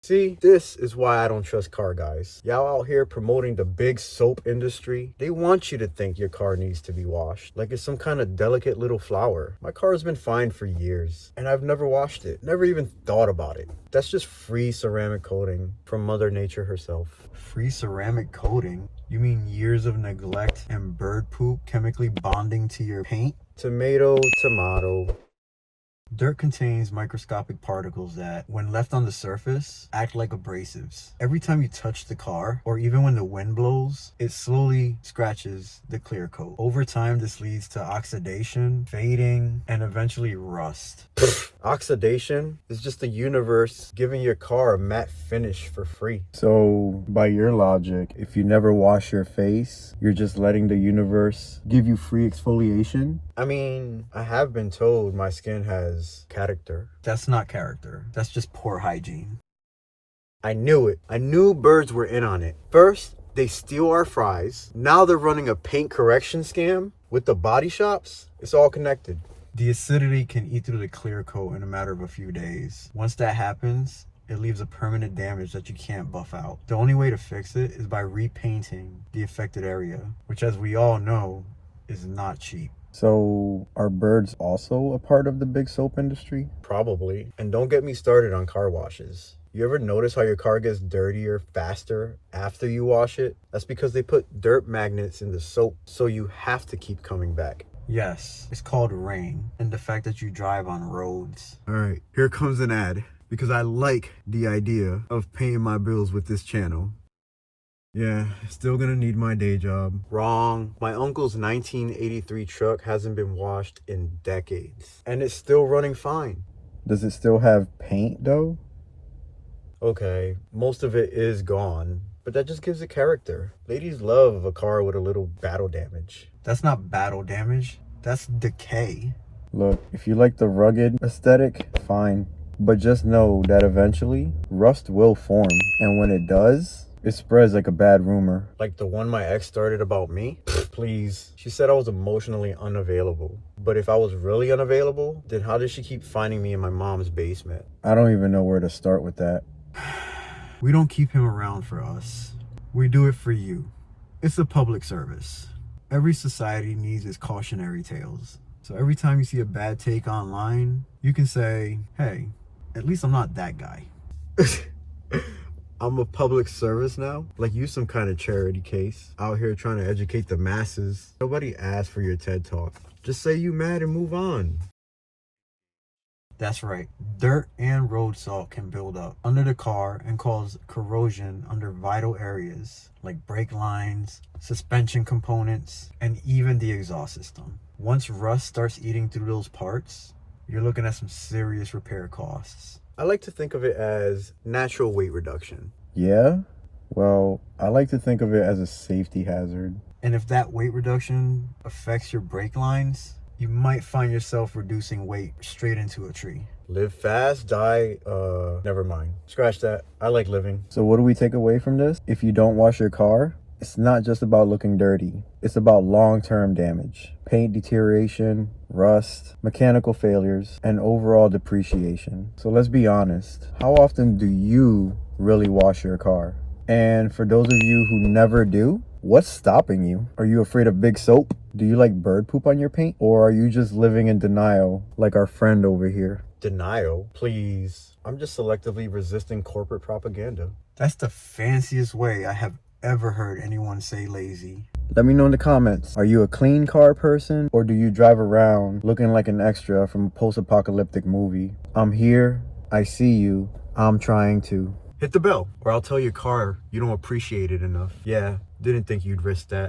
See, this is why I don't trust car guys. Y'all out here promoting the big soap industry. They want you to think your car needs to be washed, like it's some kind of delicate little flower. My car has been fine for years, and I've never washed it, never even thought about it. That's just free ceramic coating from Mother Nature herself. Free ceramic coating? You mean years of neglect and bird poop chemically bonding to your paint? Tomato, tomato. Dirt contains microscopic particles that, when left on the surface, act like abrasives. Every time you touch the car, or even when the wind blows, it slowly scratches the clear coat. Over time, this leads to oxidation, fading, and eventually rust. Oxidation is just the universe giving your car a matte finish for free. So, by your logic, if you never wash your face, you're just letting the universe give you free exfoliation? I mean, I have been told my skin has character. That's not character. That's just poor hygiene. I knew it. I knew birds were in on it. First, they steal our fries. Now they're running a paint correction scam with the body shops. It's all connected. The acidity can eat through the clear coat in a matter of a few days. Once that happens, it leaves a permanent damage that you can't buff out. The only way to fix it is by repainting the affected area, which, as we all know, is not cheap. So, are birds also a part of the big soap industry? Probably. And don't get me started on car washes. You ever notice how your car gets dirtier faster after you wash it? That's because they put dirt magnets in the soap, so you have to keep coming back. Yes, it's called rain, and the fact that you drive on roads. All right, here comes an ad, because I like the idea of paying my bills with this channel. Yeah, still gonna need my day job. Wrong. My uncle's 1983 truck hasn't been washed in decades, and it's still running fine. Does it still have paint though? Okay, most of it is gone, but that just gives it character. Ladies love a car with a little battle damage. That's not battle damage, that's decay. Look, if you like the rugged aesthetic, fine. But just know that eventually, rust will form. And when it does, it spreads like a bad rumor. Like the one my ex started about me? Please. She said I was emotionally unavailable. But if I was really unavailable, then how did she keep finding me in my mom's basement? I don't even know where to start with that. We don't keep him around for us. We do it for you. It's a public service. Every society needs its cautionary tales. So every time you see a bad take online, you can say, hey, at least I'm not that guy. I'm a public service now? Like you some kind of charity case out here trying to educate the masses. Nobody asked for your TED Talk. Just say you mad and move on. That's right. Dirt and road salt can build up under the car and cause corrosion under vital areas like brake lines, suspension components, and even the exhaust system. Once rust starts eating through those parts, you're looking at some serious repair costs. I like to think of it as natural weight reduction. Yeah? Well, I like to think of it as a safety hazard. And if that weight reduction affects your brake lines, you might find yourself reducing weight straight into a tree. Live fast, die, never mind. Scratch that. I like living. So what do we take away from this? If you don't wash your car, it's not just about looking dirty. It's about long-term damage. Paint deterioration, rust, mechanical failures, and overall depreciation. So let's be honest. How often do you really wash your car? And for those of you who never do, what's stopping you? Are you afraid of big soap? Do you like bird poop on your paint? Or are you just living in denial like our friend over here? Denial? Please. I'm just selectively resisting corporate propaganda. That's the fanciest way I have ever heard anyone say lazy. Let me know in the comments. Are you a clean car person? Or do you drive around looking like an extra from a post-apocalyptic movie? I'm here. I see you. I'm trying to. Hit the bell, or I'll tell your car you don't appreciate it enough. Yeah, didn't think you'd risk that.